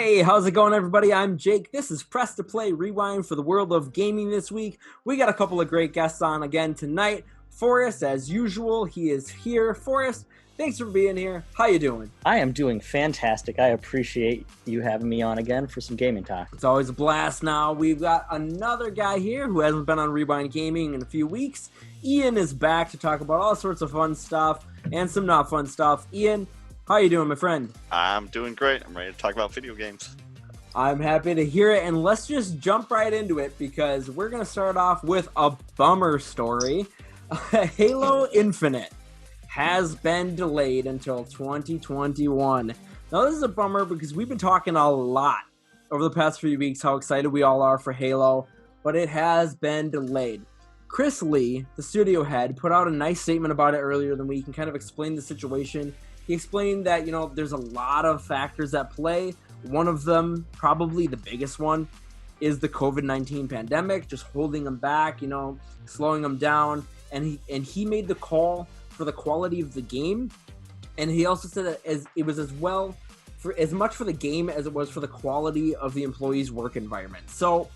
Hey, how's it going, everybody? I'm Jake. This is Press to Play Rewind for the world of gaming this week. We got a couple of great guests on again tonight. Forrest, as usual, he is here. Forrest, thanks for being here. How you doing? I am doing fantastic. I appreciate you having me on again for some gaming talk. It's always a blast now. We've got another guy here who hasn't been on Rewind Gaming in a few weeks. Ian is back to talk about all sorts of fun stuff and some not fun stuff. Ian, how you doing, my friend? I'm doing great. I'm ready to talk about video games. I'm happy to hear it, and let's just jump right into it because we're going to start off with a bummer story. Halo Infinite has been delayed until 2021. Now, this is a bummer because we've been talking a lot over the past few weeks how excited we all are for Halo, but it has been delayed. Chris Lee, the studio head, put out a nice statement about it earlier in the week and kind of explained the situation. He explained that, there's a lot of factors at play. One of them, probably the biggest one, is the COVID-19 pandemic, just holding them back, slowing them down. And he made the call for the quality of the game. And he also said that it was as much for the game as it was for the quality of the employees' work environment. So,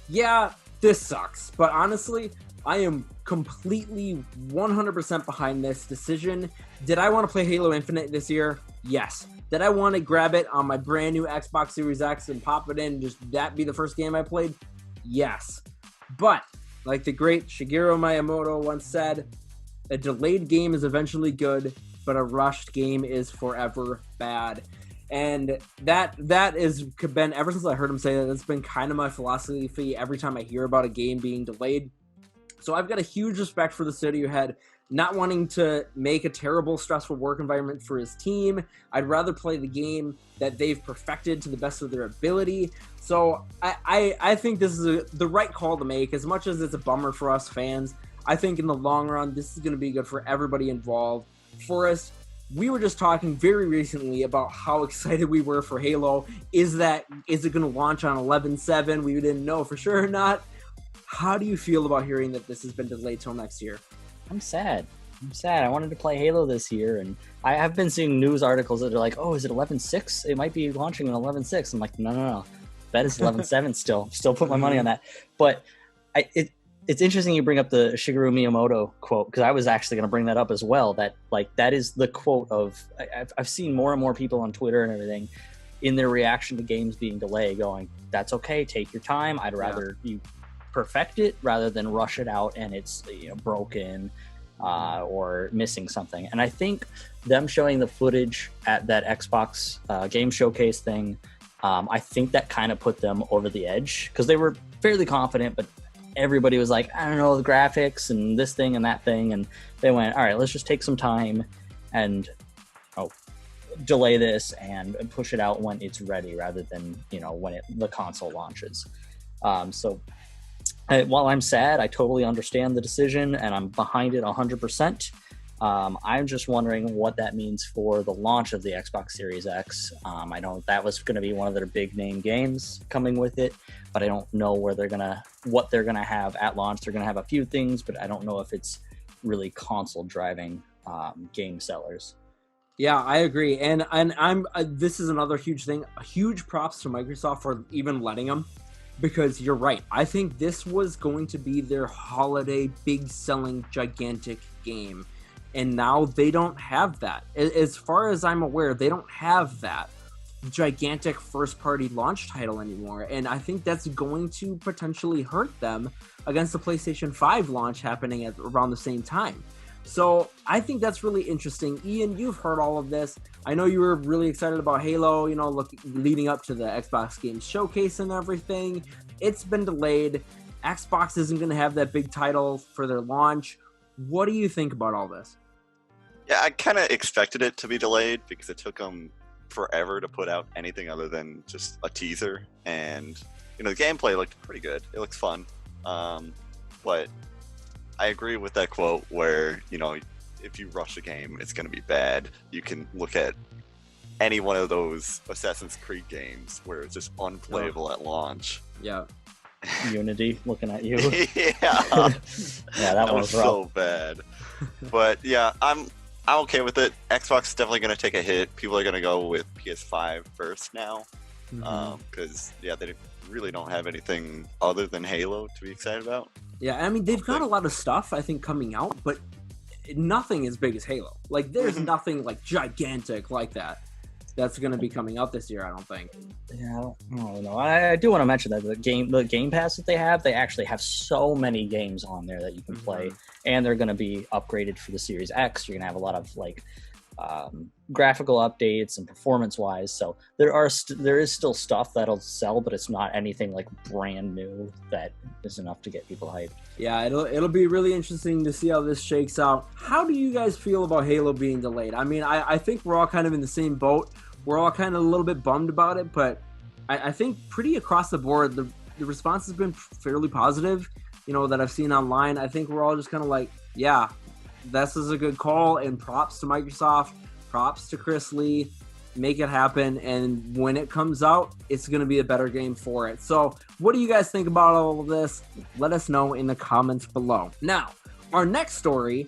yeah, this sucks. But honestly, I am completely 100% behind this decision. Did I want to play Halo Infinite this year? Yes. Did I want to grab it on my brand new Xbox Series X and pop it in and just that be the first game I played? Yes. But, like the great Shigeru Miyamoto once said, a delayed game is eventually good, but a rushed game is forever bad. And that has been, ever since I heard him say that, that's been kind of my philosophy every time I hear about a game being delayed. So I've got a huge respect for the studio head, not wanting to make a terrible, stressful work environment for his team. I'd rather play the game that they've perfected to the best of their ability. So I think this is the right call to make. As much as it's a bummer for us fans, I think in the long run, this is going to be good for everybody involved. For us, we were just talking very recently about how excited we were for Halo. Is it going to launch on 11/7? We didn't know for sure or not. How do you feel about hearing that this has been delayed till next year? I'm sad. I wanted to play Halo this year, and I have been seeing news articles that are like, oh, is it 11/6? It might be launching on 11/6. I'm like, no. That is 11/7 still. Still put my money on that. But it's interesting you bring up the Shigeru Miyamoto quote, because I was actually going to bring that up as well. That is the quote of, I've seen more and more people on Twitter and everything in their reaction to games being delayed going, that's okay, take your time. I'd rather you perfect it rather than rush it out and it's broken or missing something. And I think them showing the footage at that Xbox game showcase thing, I think that kind of put them over the edge because they were fairly confident, but everybody was like, I don't know, the graphics and this thing and that thing, and they went, all right, let's just take some time and delay this and push it out when it's ready rather than when the console launches. While I'm sad, I totally understand the decision and I'm behind it 100%. I'm just wondering what that means for the launch of the Xbox Series X. I know that was going to be one of their big name games coming with it, but I don't know what they're going to have at launch. They're going to have a few things, but I don't know if it's really console driving game sellers. Yeah, I agree. And I'm this is another huge thing. Huge props to Microsoft for even letting them. Because you're right. I think this was going to be their holiday, big-selling, gigantic game. And now they don't have that. As far as I'm aware, they don't have that gigantic first-party launch title anymore. And I think that's going to potentially hurt them against the PlayStation 5 launch happening at around the same time. So I think that's really interesting. Ian, you've heard all of this. I know you were really excited about Halo, leading up to the Xbox Games Showcase and everything. It's been delayed. Xbox isn't going to have that big title for their launch. What do you think about all this? Yeah, I kind of expected it to be delayed because it took them forever to put out anything other than just a teaser. And, the gameplay looked pretty good. It looks fun. But I agree with that quote where, if you rush a game, it's going to be bad. You can look at any one of those Assassin's Creed games where it's just unplayable at launch. Yeah. Unity looking at you. Yeah. Yeah, that was rough. so bad. But yeah, I'm okay with it. Xbox is definitely going to take a hit. People are going to go with PS5 first now. Because they really don't have anything other than Halo to be excited about. Yeah, I mean, they've got a lot of stuff, I think, coming out, but nothing as big as Halo. Like, there's nothing, like, gigantic like that's going to be coming out this year, I don't think. Yeah, I don't know. I do want to mention that the Game Pass that they actually have so many games on there that you can play, and they're going to be upgraded for the Series X. You're going to have a lot of, like, graphical updates and performance-wise. So there is still stuff that'll sell, but it's not anything, like, brand new that is enough to get people hyped. Yeah, it'll be really interesting to see how this shakes out. How do you guys feel about Halo being delayed? I mean, I think we're all kind of in the same boat. We're all kind of a little bit bummed about it, but I think pretty across the board, the response has been fairly positive, that I've seen online. I think we're all just kind of like, yeah, this is a good call, and props to Microsoft, props to Chris Lee, make it happen, and when it comes out, it's going to be a better game for it. So what do you guys think about all of this? Let us know in the comments below. Now, our next story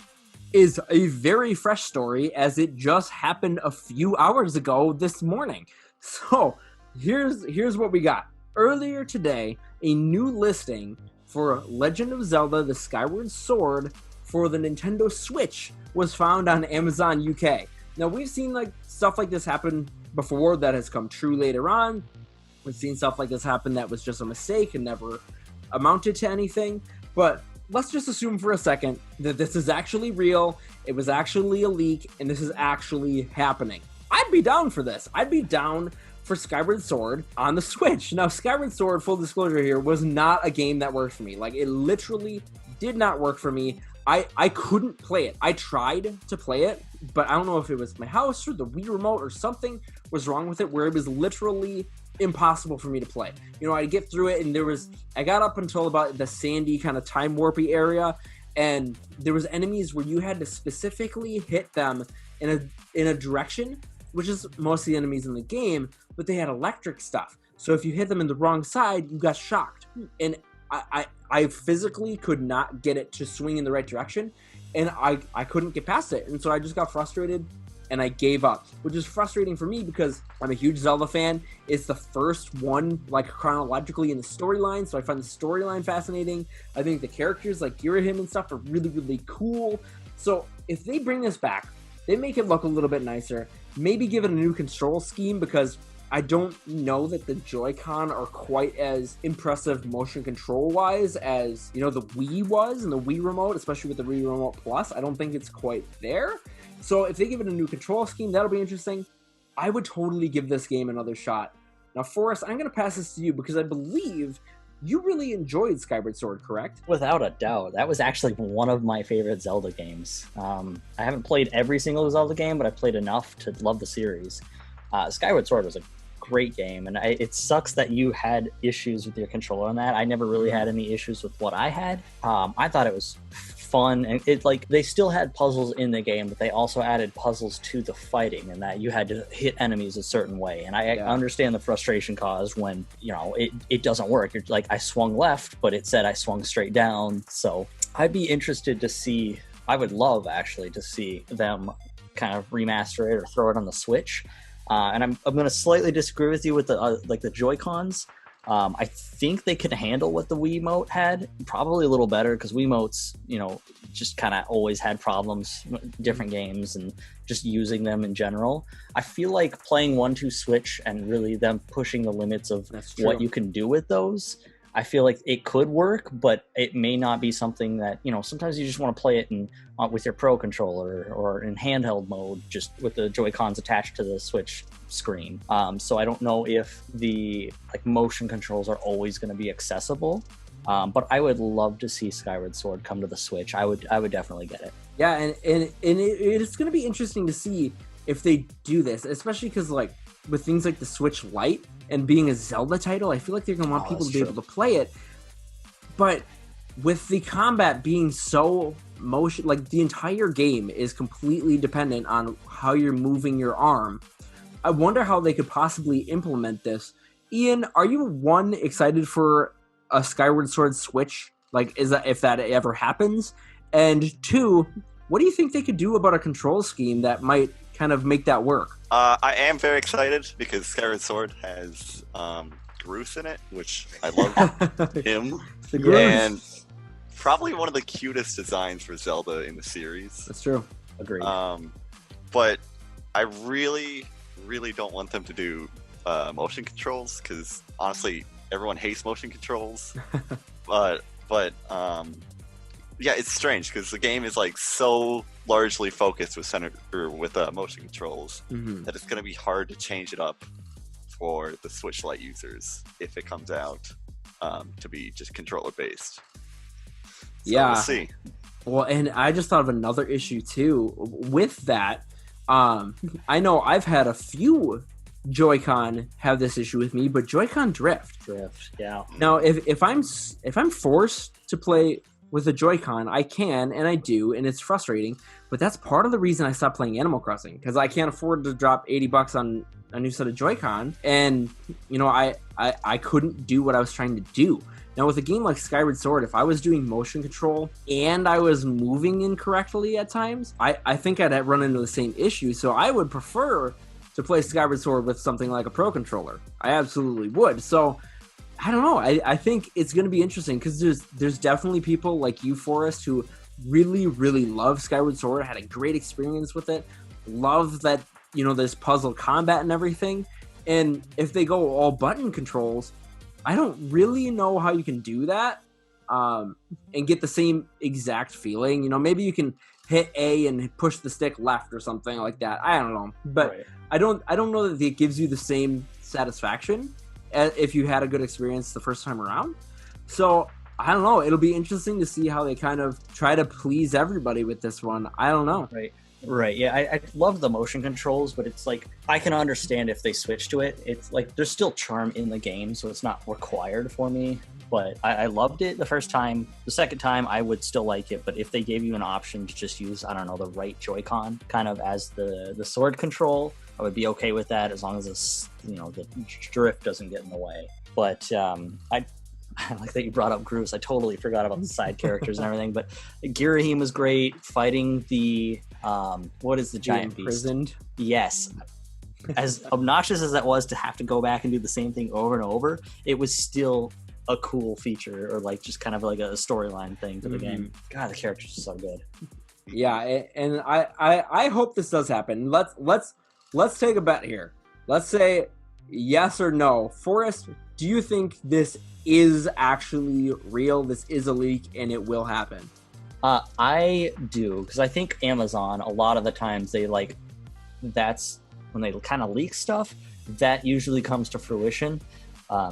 is a very fresh story, as it just happened a few hours ago this morning. So here's what we got. Earlier today, a new listing for Legend of Zelda: The Skyward Sword for the Nintendo Switch was found on Amazon UK. Now, we've seen like stuff like this happen before that has come true later on. We've seen stuff like this happen that was just a mistake and never amounted to anything. But let's just assume for a second that this is actually real, it was actually a leak, and this is actually happening. I'd be down for this. I'd be down for Skyward Sword on the Switch. Now, Skyward Sword, full disclosure here, was not a game that worked for me. Like, it literally did not work for me. I couldn't play it. I tried to play it, but I don't know if it was my house or the Wii remote or something was wrong with it, where it was literally impossible for me to play. I'd get through it, and I got up until about the sandy kind of time warpy area, and there was enemies where you had to specifically hit them in a direction, which is most of the enemies in the game, but they had electric stuff. So if you hit them in the wrong side, you got shocked. And I physically could not get it to swing in the right direction, and I couldn't get past it. And so I just got frustrated, and I gave up, which is frustrating for me because I'm a huge Zelda fan. It's the first one, like, chronologically in the storyline, so I find the storyline fascinating. I think the characters like Girahim and stuff are really, really cool. So if they bring this back, they make it look a little bit nicer, maybe give it a new control scheme, because I don't know that the Joy-Con are quite as impressive motion control-wise as, the Wii was and the Wii Remote, especially with the Wii Remote Plus. I don't think it's quite there. So if they give it a new control scheme, that'll be interesting. I would totally give this game another shot. Now, Forrest, I'm going to pass this to you because I believe you really enjoyed Skyward Sword, correct? Without a doubt. That was actually one of my favorite Zelda games. I haven't played every single Zelda game, but I played enough to love the series. Skyward Sword was a great game, and it sucks that you had issues with your controller on that. I never really had any issues with what I had. I thought it was fun, and they still had puzzles in the game, but they also added puzzles to the fighting, and that you had to hit enemies a certain way. And I understand the frustration caused when it doesn't work. You're like, I swung left, but it said I swung straight down. So I'd be interested to see. I would love actually to see them kind of remaster it or throw it on the Switch. And I'm going to slightly disagree with you with the Joy-Cons. I think they could handle what the Wiimote had, probably a little better, because Wiimotes, just kind of always had problems with different games and just using them in general. I feel like playing 1-2 Switch and really them pushing the limits of what you can do with those, I feel like it could work, but it may not be something that, sometimes you just want to play it with your Pro controller or in handheld mode, just with the Joy-Cons attached to the Switch screen. So I don't know if the motion controls are always going to be accessible, but I would love to see Skyward Sword come to the Switch. I would definitely get it. Yeah, and it's going to be interesting to see if they do this, especially because with things like the Switch Lite and being a Zelda title, I feel like they're going to want people to be able to play it. But with the combat being so motion, the entire game is completely dependent on how you're moving your arm. I wonder how they could possibly implement this. Ian, are you excited for a Skyward Sword Switch? If that ever happens? And 2, what do you think they could do about a control scheme that might kind of make that work? I am very excited because Skyward Sword has Groose in it, which I love him. The Groose. And probably one of the cutest designs for Zelda in the series. That's true. Agreed. But I really, really don't want them to do motion controls because honestly, everyone hates motion controls. but yeah, it's strange because the game is like so largely focused with motion controls that it's going to be hard to change it up for the Switch Lite users if it comes out to be just controller based. So yeah. We'll see. Well, and I just thought of another issue too with that. I know I've had a few Joy-Con have this issue with me, but Joy-Con drift. Yeah. Now, if I'm forced to play with a Joy-Con, I can and I do, and it's frustrating. But that's part of the reason I stopped playing Animal Crossing because I can't afford to drop $80 on a new set of Joy-Con, and you know I couldn't do what I was trying to do. Now, with a game like Skyward Sword, if I was doing motion control and I was moving incorrectly at times, I think I'd run into the same issue. So I would prefer to play Skyward Sword with something like a Pro Controller. I absolutely would. So I don't know. I think it's going to be interesting because there's definitely people like you, Forrest, who really, really love Skyward Sword, had a great experience with it, love that, you know, there's puzzle combat and everything. And if they go all button controls, I don't really know how you can do that and get the same exact feeling. You know, maybe you can hit A and push the stick left or something like that. I don't know. But right. I don't know that it gives you the same satisfaction if you had a good experience the first time around. So I don't know. It'll be interesting to see how they kind of try to please everybody with this one. I don't know. Right. Yeah, I love the motion controls, but it's like I can understand if they switch to it. It's like there's still charm in the game, so it's not required for me. But I loved it the first time. The second time, I would still like it. But if they gave you an option to just use, I don't know, the right Joy-Con kind of as the sword control, I would be okay with that as long as this, you know, the drift doesn't get in the way. But I like that you brought up Groose. I totally forgot about the side characters and everything. But Girahim was great fighting the what is the giant beast? Imprisoned. Yes. As obnoxious as that was to have to go back and do the same thing over and over, it was still a cool feature, or like just kind of like a storyline thing to the game. God, the characters are so good. Yeah, and I hope this does happen. Let's take a bet here. Let's say yes or no. Forrest, do you think this is actually real? This is a leak and it will happen? I do, because I think Amazon, a lot of the times that's when they kind of leak stuff, that usually comes to fruition.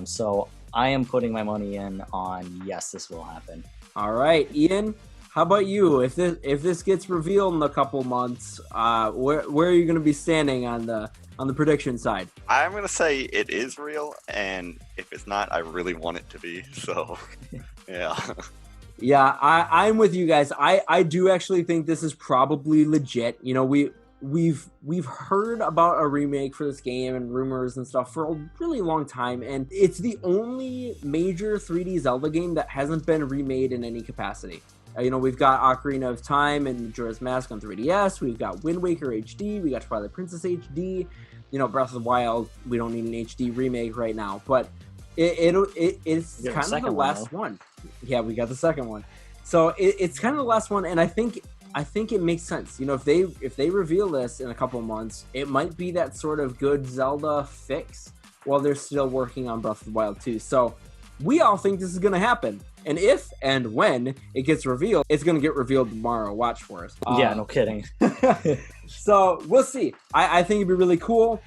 So I am putting my money in on yes, this will happen. All right, Ian, how about you? If this gets revealed in a couple months, where are you going to be standing on the prediction side? I'm going to say it is real, and if it's not, I really want it to be. So, yeah. Yeah, I'm with you guys. I do actually think this is probably legit. You know, we've heard about a remake for this game and rumors and stuff for a really long time, and it's the only major 3D Zelda game that hasn't been remade in any capacity. You know, we've got Ocarina of Time and Majora's Mask on 3DS. We've got Wind Waker HD. We got Twilight Princess HD. You know, Breath of the Wild, we don't need an HD remake right now, but it's kind of the last one. Yeah, we got the second one. So it's kind of the last one, and I think it makes sense. You know, if they reveal this in a couple of months, it might be that sort of good Zelda fix while they're still working on Breath of the Wild 2. So we all think this is going to happen. And if and when it gets revealed, it's going to get revealed tomorrow. Watch for us. Yeah, no kidding. So we'll see. I think it'd be really cool.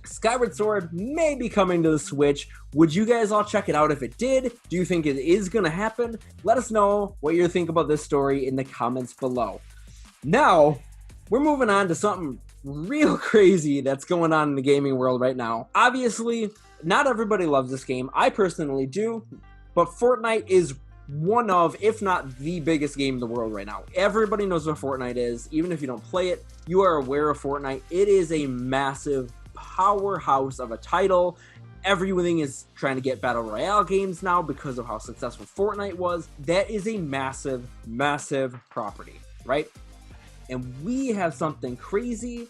Skyward Sword may be coming to the Switch. Would you guys all check it out if it did? Do you think it is going to happen? Let us know what you think about this story in the comments below. Now, we're moving on to something real crazy that's going on in the gaming world right now. Obviously, not everybody loves this game. I personally do. But Fortnite is one of, if not the biggest game in the world right now. Everybody knows what Fortnite is. Even if you don't play it, you are aware of Fortnite. It is a massive powerhouse of a title. Everything is trying to get Battle Royale games now because of how successful Fortnite was. That is a massive, massive property, right? And we have something crazy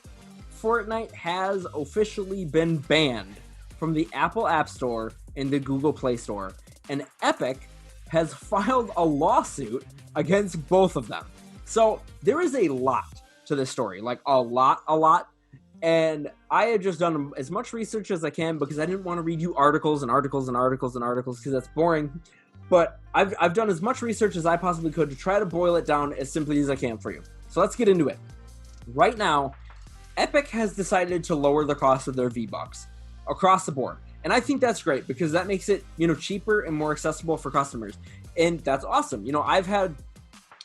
Fortnite has officially been banned from the Apple App Store and the Google Play Store, and Epic has filed a lawsuit against both of them. So there is a lot to this story, like a lot. And I had just done as much research as I can because I didn't want to read you articles because that's boring. But I've done as much research as I possibly could to try to boil it down as simply as I can for you. So let's get into it. Right now, Epic has decided to lower the cost of their V-Bucks across the board. And I think that's great because that makes it, cheaper and more accessible for customers. And that's awesome. I've had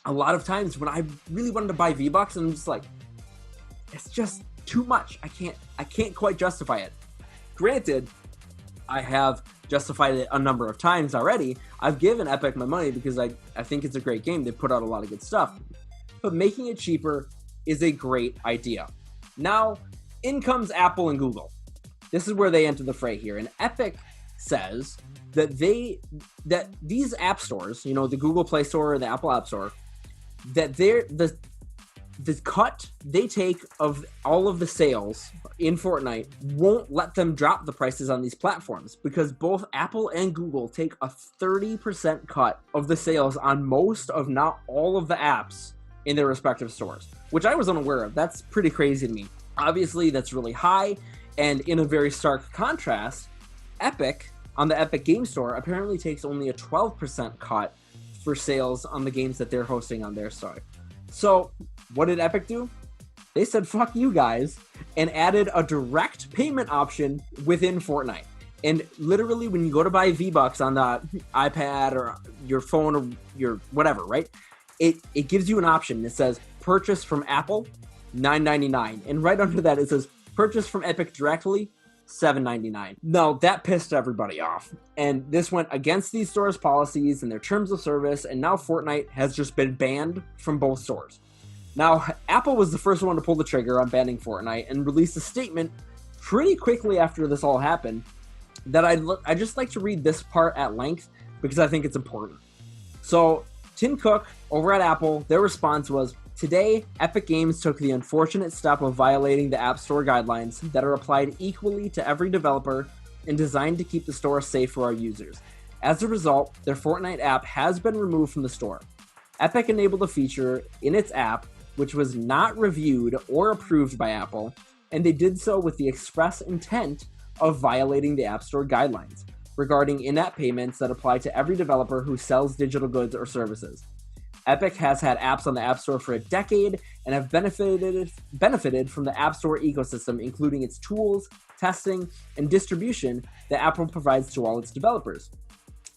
a lot of times when I really wanted to buy V-Bucks and I'm just like, it's just too much. I can't quite justify it. Granted, I have justified it a number of times already. I've given Epic my money because I think it's a great game. They put out a lot of good stuff. But making it cheaper is a great idea. Now, in comes Apple and Google. This is where they enter the fray here. And Epic says that these app stores, the Google Play Store or the Apple App Store, that the cut they take of all of the sales in Fortnite won't let them drop the prices on these platforms because both Apple and Google take a 30% cut of the sales on most of not all of the apps in their respective stores, which I was unaware of. That's pretty crazy to me. Obviously, that's really high, and in a very stark contrast, Epic, on the Epic Game Store, apparently takes only a 12% cut for sales on the games that they're hosting on their site. So, what did Epic do? They said, fuck you guys, and added a direct payment option within Fortnite. And literally, when you go to buy V-Bucks on the iPad or your phone or your whatever, right? It gives you an option that says, purchase from Apple, $9.99. And right under that, it says, purchase from Epic directly, $7.99. Now, that pissed everybody off. And this went against these stores' policies and their terms of service, and now Fortnite has just been banned from both stores. Now, Apple was the first one to pull the trigger on banning Fortnite and released a statement pretty quickly after this all happened that I just like to read this part at length because I think it's important. So, Tim Cook over at Apple, their response was, today, Epic Games took the unfortunate step of violating the App Store guidelines that are applied equally to every developer and designed to keep the store safe for our users. As a result, their Fortnite app has been removed from the store. Epic enabled a feature in its app which was not reviewed or approved by Apple, and they did so with the express intent of violating the App Store guidelines regarding in-app payments that apply to every developer who sells digital goods or services. Epic has had apps on the App Store for a decade and have benefited from the App Store ecosystem, including its tools, testing, and distribution that Apple provides to all its developers.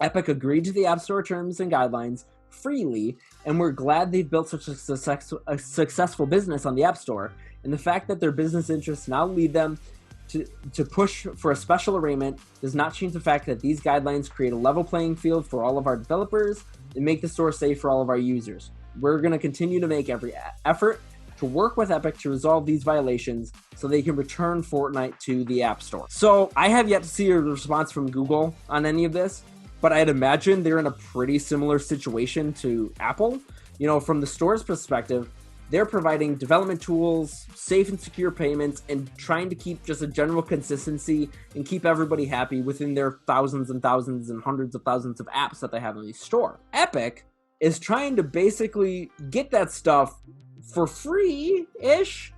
Epic agreed to the App Store terms and guidelines freely, and we're glad they've built such a successful business on the App Store, and the fact that their business interests now lead them to push for a special arraignment does not change the fact that these guidelines create a level playing field for all of our developers and make the store safe for all of our users. We're going to continue to make every effort to work with Epic to resolve these violations so they can return Fortnite to the App Store. So I have yet to see a response from Google on any of this, but I'd imagine they're in a pretty similar situation to Apple. From the store's perspective, they're providing development tools, safe and secure payments, and trying to keep just a general consistency and keep everybody happy within their thousands and thousands and hundreds of thousands of apps that they have in the store. Epic is trying to basically get that stuff for free-ish,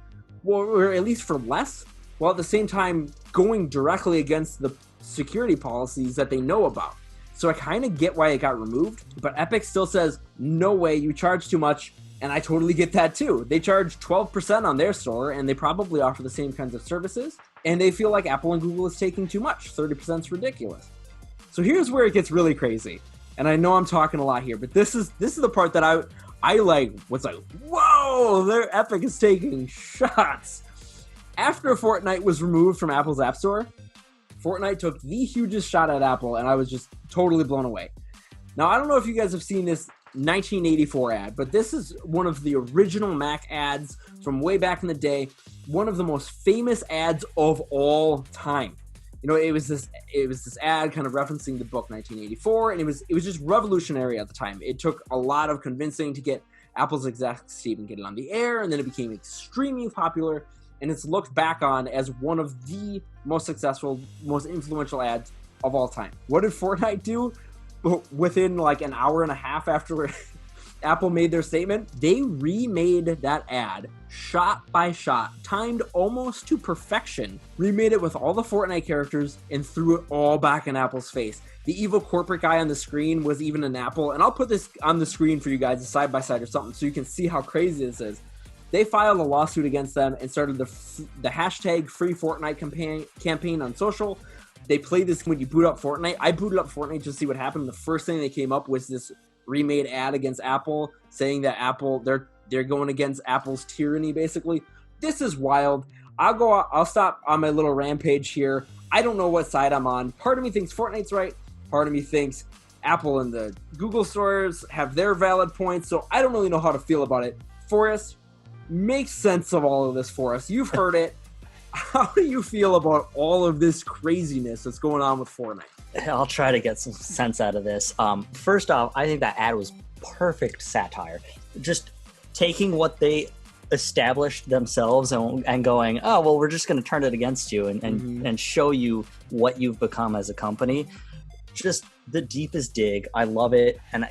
or at least for less, while at the same time going directly against the security policies that they know about. So I kind of get why it got removed, but Epic still says, no way, you charge too much. And I totally get that too. They charge 12% on their store, and they probably offer the same kinds of services. And they feel like Apple and Google is taking too much. 30% is ridiculous. So here's where it gets really crazy. And I know I'm talking a lot here, but this is the part that I was like, whoa, their Epic is taking shots. After Fortnite was removed from Apple's App Store, Fortnite took the hugest shot at Apple, and I was just totally blown away. Now, I don't know if you guys have seen this 1984 ad, but this is one of the original Mac ads from way back in the day, one of the most famous ads of all time. It was this ad kind of referencing the book 1984, and it was just revolutionary at the time. It took a lot of convincing to get Apple's execs to even get it on the air, and then it became extremely popular, and it's looked back on as one of the most successful, most influential ads of all time. What did Fortnite do? Within like an hour and a half after Apple made their statement, they remade that ad shot by shot, timed almost to perfection, remade it with all the Fortnite characters, and threw it all back in Apple's face. The evil corporate guy on the screen was even an Apple, and I'll put this on the screen for you guys, side by side or something, so you can see how crazy this is. They filed a lawsuit against them and started the hashtag Free Fortnite campaign on social. They play this when you boot up Fortnite. I booted up Fortnite to see what happened. The first thing they came up was this remade ad against Apple, saying that Apple they're going against Apple's tyranny, basically. This is wild. I'll stop on my little rampage here. I don't know what side I'm on. Part of me thinks Fortnite's right. Part of me thinks Apple and the Google stores have their valid points. So I don't really know how to feel about it. Forrest, make sense of all of this for us. You've heard it. How do you feel about all of this craziness that's going on with Fortnite? I'll try to get some sense out of this. First off, I think that ad was perfect satire. Just taking what they established themselves and going, oh, well, we're just going to turn it against you and show you what you've become as a company. Just the deepest dig. I love it. And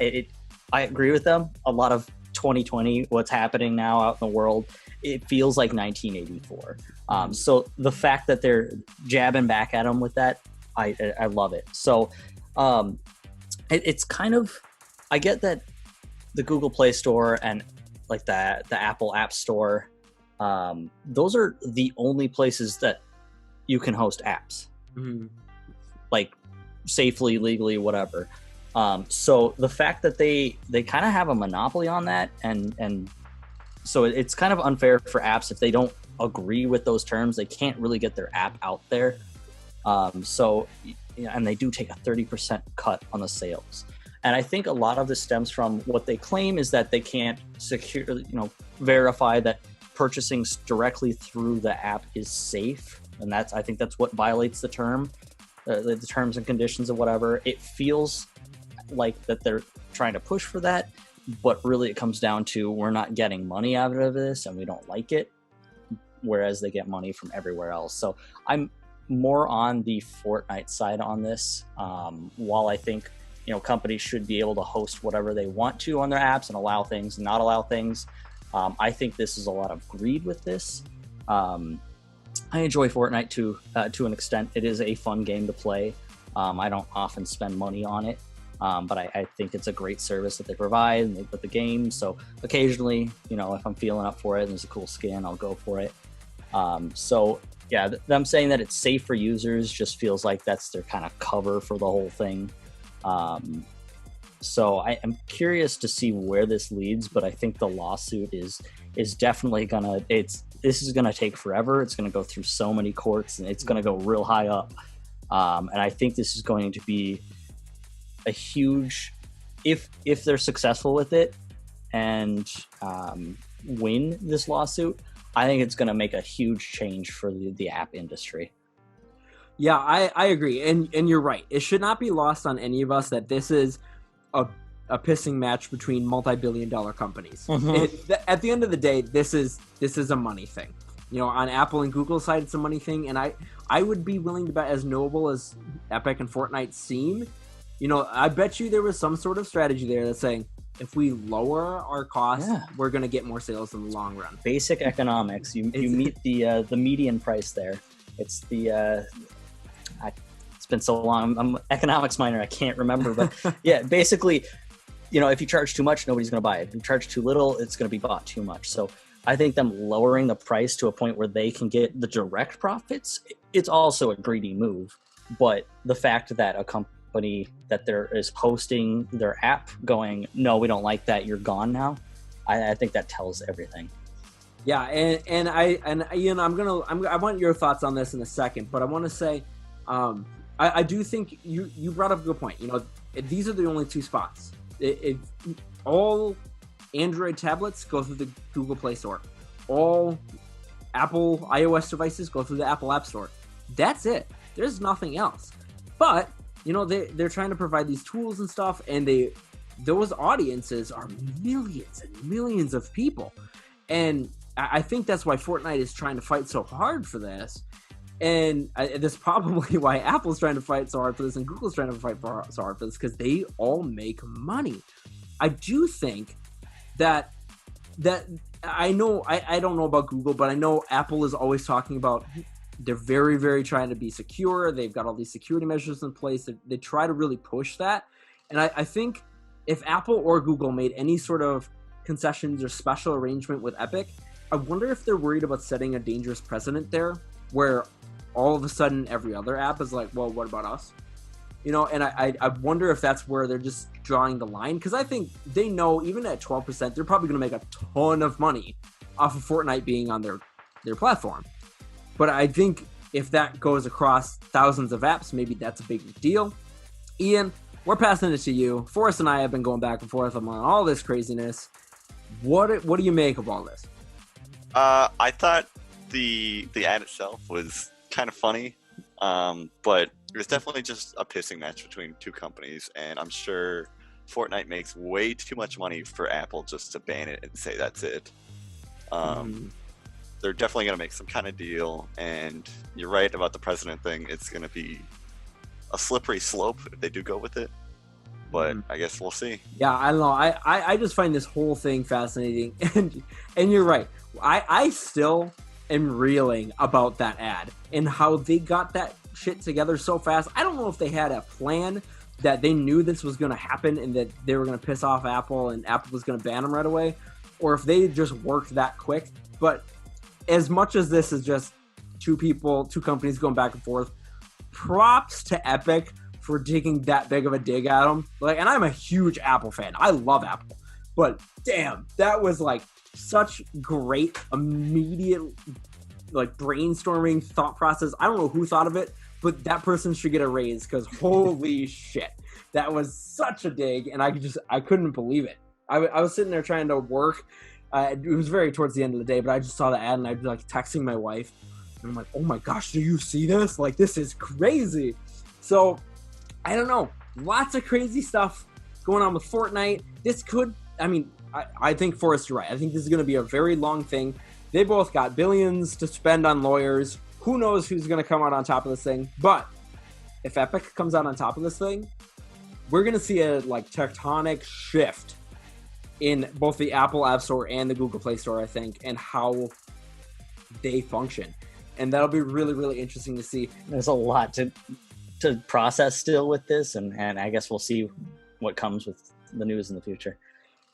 I agree with them. A lot of 2020, what's happening now out in the world, it feels like 1984. So the fact that they're jabbing back at them with that, I love it. So it's kind of, I get that the Google Play Store and like the Apple App Store, those are the only places that you can host apps, like safely, legally, whatever. So the fact that they kind of have a monopoly on that, and so it's kind of unfair for apps if they don't agree with those terms. They can't really get their app out there. And they do take a 30% cut on the sales. And I think a lot of this stems from what they claim is that they can't verify that purchasing directly through the app is safe. And I think that's what violates the terms and conditions of whatever. It feels like that they're trying to push for that, but really it comes down to we're not getting money out of this and we don't like it, whereas they get money from everywhere else. So I'm more on the Fortnite side on this. While I think companies should be able to host whatever they want to on their apps and allow things and not allow things, I think this is a lot of greed with this. I enjoy Fortnite to an extent. It is a fun game to play. I don't often spend money on it, but I think it's a great service that they provide and they put the game. So occasionally, if I'm feeling up for it and there's a cool skin, I'll go for it. So yeah, them saying that it's safe for users just feels like that's their kind of cover for the whole thing. So I am curious to see where this leads, but I think the lawsuit is definitely this is gonna take forever. It's gonna go through so many courts and it's gonna go real high up. And I think this is going to be a huge, if they're successful with it and win this lawsuit, I think it's going to make a huge change for the app industry. Yeah, I agree. And you're right. It should not be lost on any of us that this is a pissing match between multi-billion-dollar companies. At the end of the day, this is a money thing. On Apple and Google side, it's a money thing. And I would be willing to bet, as noble as Epic and Fortnite seem, I bet you there was some sort of strategy there that's saying, if we lower our costs, we're going to get more sales in the long run. Basic economics. You meet the median price there. It's it's been so long. I'm an economics minor. I can't remember. But yeah, basically, if you charge too much, nobody's going to buy it. If you charge too little, it's going to be bought too much. So I think them lowering the price to a point where they can get the direct profits, it's also a greedy move. But the fact that a company that there is hosting their app going, no, we don't like that, you're gone now, I think that tells everything. Yeah, and I want your thoughts on this in a second, but I want to say I do think you brought up a good point. These are the only two spots. All Android tablets go through the Google Play Store. All Apple iOS devices go through the Apple App Store. That's it. There's nothing else. But they're trying to provide these tools and stuff, and those audiences are millions and millions of people. And I think that's why Fortnite is trying to fight so hard for this. And that's probably why Apple's trying to fight so hard for this and Google's trying to fight so hard for this, because they all make money. I do think that I know, I don't know about Google, but I know Apple is always talking about they're very, very trying to be secure. They've got all these security measures in place. They try to really push that. And I think if Apple or Google made any sort of concessions or special arrangement with Epic, I wonder if they're worried about setting a dangerous precedent there where all of a sudden every other app is like, well, what about us? You know, and I wonder if that's where they're just drawing the line, because I think they know even at 12%, they're probably going to make a ton of money off of Fortnite being on their platform. But I think if that goes across thousands of apps, maybe that's a big deal. Ian, we're passing it to you. Forrest and I have been going back and forth on all this craziness. What do you make of all this? I thought the ad itself was kind of funny, but it was definitely just a pissing match between two companies, and I'm sure Fortnite makes way too much money for Apple just to ban it and say that's it. They're definitely going to make some kind of deal, and you're right about the president thing. It's going to be a slippery slope if they do go with it, but I guess we'll see. Yeah, I don't know. I just find this whole thing fascinating, and you're right. I still am reeling about that ad and how they got that shit together so fast. I don't know if they had a plan that they knew this was going to happen and that they were going to piss off Apple and Apple was going to ban them right away, or if they just worked that quick. But as much as this is just two companies going back and forth, props to Epic for taking that big of a dig at them. Like, and I'm a huge Apple fan. I love Apple, but damn, that was like such great immediate like brainstorming thought process. I don't know who thought of it, but that person should get a raise, because holy shit, that was such a dig, and I couldn't believe it. I was sitting there trying to work. It was very towards the end of the day, but I just saw the ad and I'd be like texting my wife, and I'm like, oh my gosh, do you see this? Like, this is crazy. So I don't know, lots of crazy stuff going on with Fortnite. This could, I think Forrest, you're right. I think this is going to be a very long thing. They both got billions to spend on lawyers. Who knows who's going to come out on top of this thing? But if Epic comes out on top of this thing, we're going to see a like tectonic shift in both the Apple App Store and the Google Play Store, I think, and how they function. And that'll be really, really interesting to see. There's a lot to process still with this, and I guess we'll see what comes with the news in the future.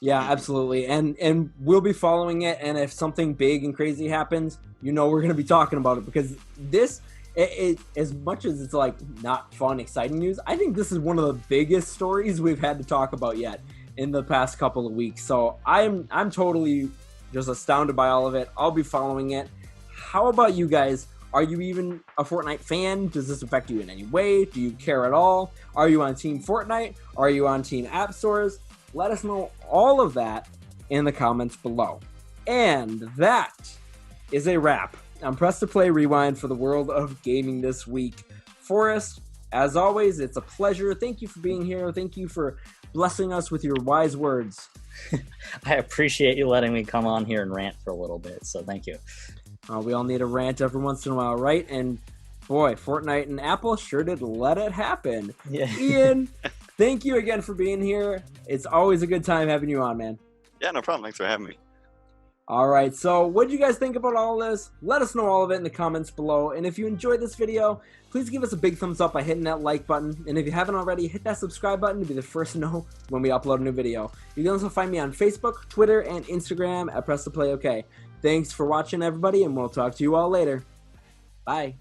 Yeah, absolutely. And we'll be following it, and if something big and crazy happens, you know we're going to be talking about it, because this, as much as it's like not fun, exciting news, I think this is one of the biggest stories we've had to talk about yet in the past couple of weeks. So I'm totally just astounded by all of it. I'll be following it. How about you guys? Are you even a Fortnite fan? Does this affect you in any way? Do you care at all? Are you on Team Fortnite? Are you on Team App Stores? Let us know all of that in the comments below. And that is a wrap on Press to Play Rewind for the world of gaming this week. Forrest, as always, it's a pleasure. Thank you for being here. Thank you for blessing us with your wise words. I appreciate you letting me come on here and rant for a little bit, so thank you. We all need a rant every once in a while, right? And boy, Fortnite and Apple sure did let it happen. Yeah. Ian, thank you again for being here. It's always a good time having you on, man. Yeah, no problem. Thanks for having me. All right, so what did you guys think about all this? Let us know all of it in the comments below. And if you enjoyed this video, please give us a big thumbs up by hitting that like button. And if you haven't already, hit that subscribe button to be the first to know when we upload a new video. You can also find me on Facebook, Twitter, and Instagram at Press to Play OK. Thanks for watching, everybody, and we'll talk to you all later. Bye.